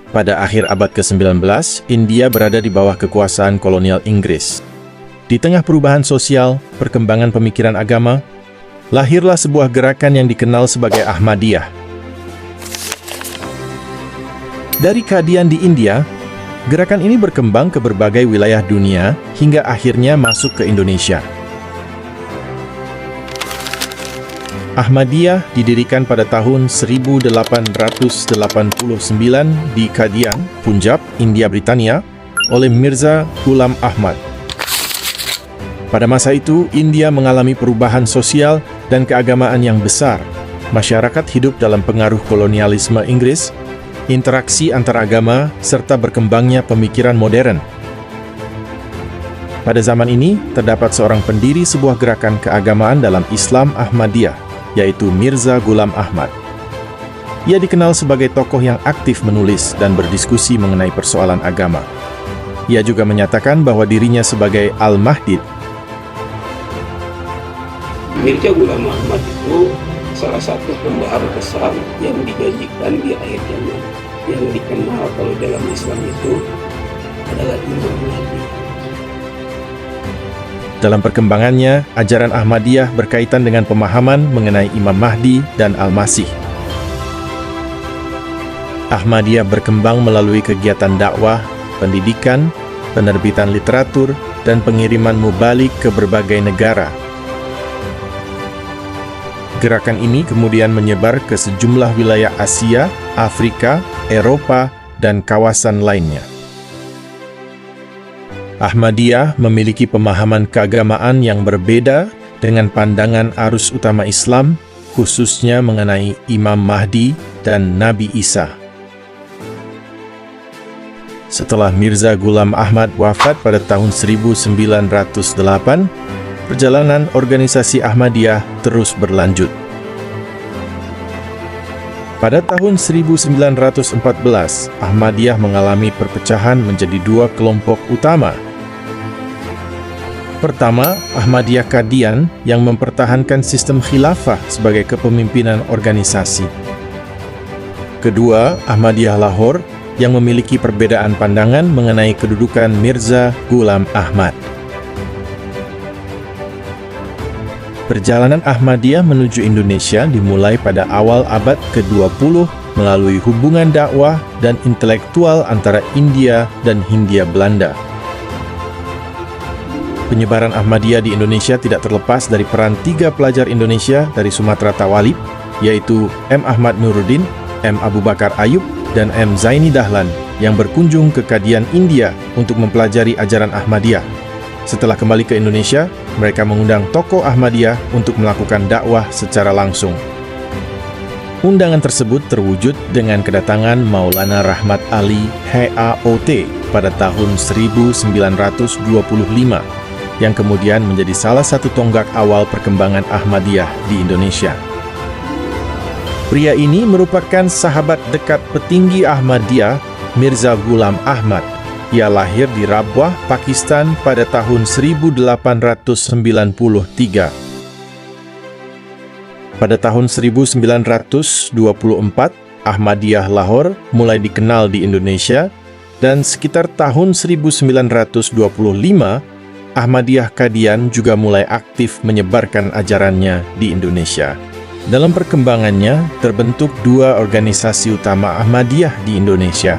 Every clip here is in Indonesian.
Pada akhir abad ke-19, India berada di bawah kekuasaan kolonial Inggris. Di tengah perubahan sosial, perkembangan pemikiran agama, lahirlah sebuah gerakan yang dikenal sebagai Ahmadiyah. Dari Qadian di India, gerakan ini berkembang ke berbagai wilayah dunia hingga akhirnya masuk ke Indonesia. Ahmadiyah didirikan pada tahun 1889 di Qadian, Punjab, India Britania, oleh Mirza Ghulam Ahmad. Pada masa itu, India mengalami perubahan sosial dan keagamaan yang besar. Masyarakat hidup dalam pengaruh kolonialisme Inggris, interaksi antar agama, serta berkembangnya pemikiran modern. Pada zaman ini, terdapat seorang pendiri sebuah gerakan keagamaan dalam Islam Ahmadiyah, yaitu Mirza Ghulam Ahmad. Ia dikenal sebagai tokoh yang aktif menulis dan berdiskusi mengenai persoalan agama. Ia juga menyatakan bahwa dirinya sebagai Al-Mahdi. Mirza Ghulam Ahmad itu salah satu pembahar besar yang digajikan di akhir zaman. Yang dikenal kalau dalam Islam itu adalah Imam Mahdi. Dalam perkembangannya, ajaran Ahmadiyah berkaitan dengan pemahaman mengenai Imam Mahdi dan Al-Masih. Ahmadiyah berkembang melalui kegiatan dakwah, pendidikan, penerbitan literatur, dan pengiriman mubalik ke berbagai negara. Gerakan ini kemudian menyebar ke sejumlah wilayah Asia, Afrika, Eropa, dan kawasan lainnya. Ahmadiyah memiliki pemahaman keagamaan yang berbeda dengan pandangan arus utama Islam, khususnya mengenai Imam Mahdi dan Nabi Isa. Setelah Mirza Ghulam Ahmad wafat pada tahun 1908, perjalanan organisasi Ahmadiyah terus berlanjut. Pada tahun 1914, Ahmadiyah mengalami perpecahan menjadi dua kelompok utama. Pertama, Ahmadiyah Qadian yang mempertahankan sistem khilafah sebagai kepemimpinan organisasi. Kedua, Ahmadiyah Lahore yang memiliki perbedaan pandangan mengenai kedudukan Mirza Ghulam Ahmad. Perjalanan Ahmadiyah menuju Indonesia dimulai pada awal abad ke-20 melalui hubungan dakwah dan intelektual antara India dan Hindia Belanda. Penyebaran Ahmadiyah di Indonesia tidak terlepas dari peran 3 pelajar Indonesia dari Sumatera Tawalib, yaitu M. Ahmad Nuruddin, M. Abu Bakar Ayub, dan M. Zaini Dahlan yang berkunjung ke Qadian, India untuk mempelajari ajaran Ahmadiyah. Setelah kembali ke Indonesia, mereka mengundang tokoh Ahmadiyah untuk melakukan dakwah secara langsung. Undangan tersebut terwujud dengan kedatangan Maulana Rahmat Ali HAOT pada tahun 1925, yang kemudian menjadi salah satu tonggak awal perkembangan Ahmadiyah di Indonesia. Pria ini merupakan sahabat dekat petinggi Ahmadiyah, Mirza Ghulam Ahmad. Ia lahir di Rabwah, Pakistan pada tahun 1893. Pada tahun 1924, Ahmadiyah Lahore mulai dikenal di Indonesia, dan sekitar tahun 1925, Ahmadiyah Qadian juga mulai aktif menyebarkan ajarannya di Indonesia. Dalam perkembangannya, terbentuk 2 organisasi utama Ahmadiyah di Indonesia.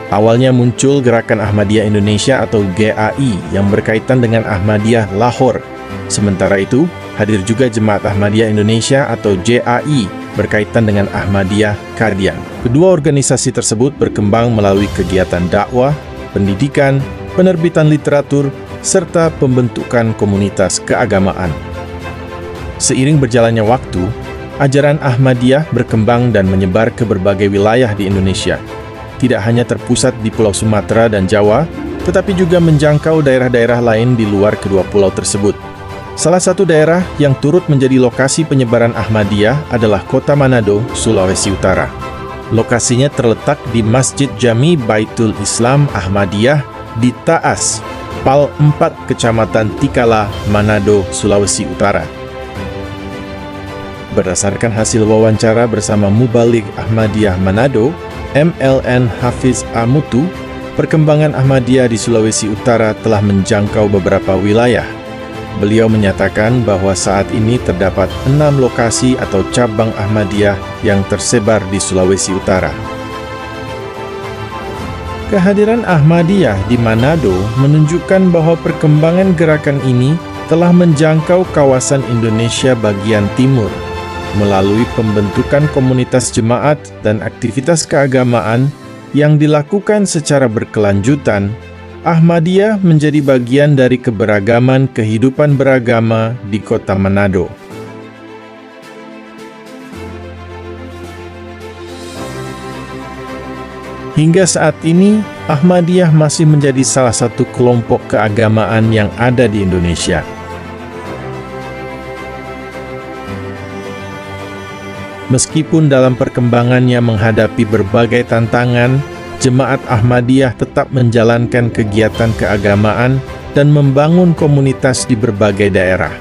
Awalnya muncul Gerakan Ahmadiyah Indonesia atau GAI yang berkaitan dengan Ahmadiyah Lahore. Sementara itu, hadir juga Jemaat Ahmadiyah Indonesia atau JAI berkaitan dengan Ahmadiyah Qadian. Kedua organisasi tersebut berkembang melalui kegiatan dakwah, pendidikan, penerbitan literatur, serta pembentukan komunitas keagamaan. Seiring berjalannya waktu, ajaran Ahmadiyah berkembang dan menyebar ke berbagai wilayah di Indonesia. Tidak hanya terpusat di Pulau Sumatera dan Jawa, tetapi juga menjangkau daerah-daerah lain di luar kedua pulau tersebut. Salah satu daerah yang turut menjadi lokasi penyebaran Ahmadiyah adalah Kota Manado, Sulawesi Utara. Lokasinya terletak di Masjid Jami Baitul Islam Ahmadiyah di Taas, Pal 4, Kecamatan Tikala, Manado, Sulawesi Utara. Berdasarkan hasil wawancara bersama Mubalik Ahmadiyah Manado, MLN Hafiz Amutu, perkembangan Ahmadiyah di Sulawesi Utara telah menjangkau beberapa wilayah. Beliau menyatakan bahwa saat ini terdapat 6 lokasi atau cabang Ahmadiyah yang tersebar di Sulawesi Utara. Kehadiran Ahmadiyah di Manado menunjukkan bahwa perkembangan gerakan ini telah menjangkau kawasan Indonesia bagian timur. Melalui pembentukan komunitas jemaat dan aktivitas keagamaan yang dilakukan secara berkelanjutan, Ahmadiyah menjadi bagian dari keberagaman kehidupan beragama di kota Manado. Hingga saat ini, Ahmadiyah masih menjadi salah satu kelompok keagamaan yang ada di Indonesia. Meskipun dalam perkembangannya menghadapi berbagai tantangan, Jemaat Ahmadiyah tetap menjalankan kegiatan keagamaan dan membangun komunitas di berbagai daerah.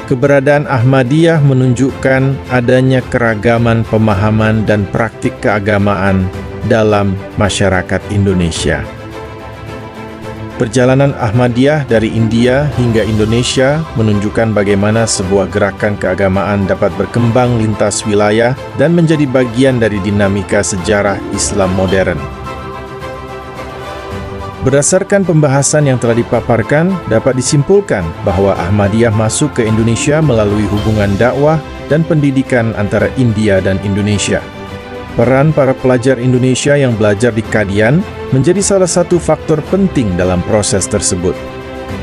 Keberadaan Ahmadiyah menunjukkan adanya keragaman pemahaman dan praktik keagamaan dalam masyarakat Indonesia. Perjalanan Ahmadiyah dari India hingga Indonesia menunjukkan bagaimana sebuah gerakan keagamaan dapat berkembang lintas wilayah dan menjadi bagian dari dinamika sejarah Islam modern. Berdasarkan pembahasan yang telah dipaparkan, dapat disimpulkan bahwa Ahmadiyah masuk ke Indonesia melalui hubungan dakwah dan pendidikan antara India dan Indonesia. Peran para pelajar Indonesia yang belajar di Kadian menjadi salah satu faktor penting dalam proses tersebut.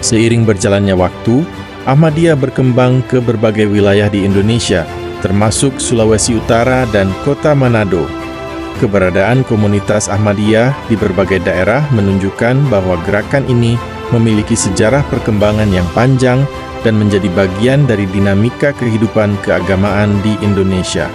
Seiring berjalannya waktu, Ahmadiyah berkembang ke berbagai wilayah di Indonesia, termasuk Sulawesi Utara dan kota Manado. Keberadaan komunitas Ahmadiyah di berbagai daerah menunjukkan bahwa gerakan ini memiliki sejarah perkembangan yang panjang dan menjadi bagian dari dinamika kehidupan keagamaan di Indonesia.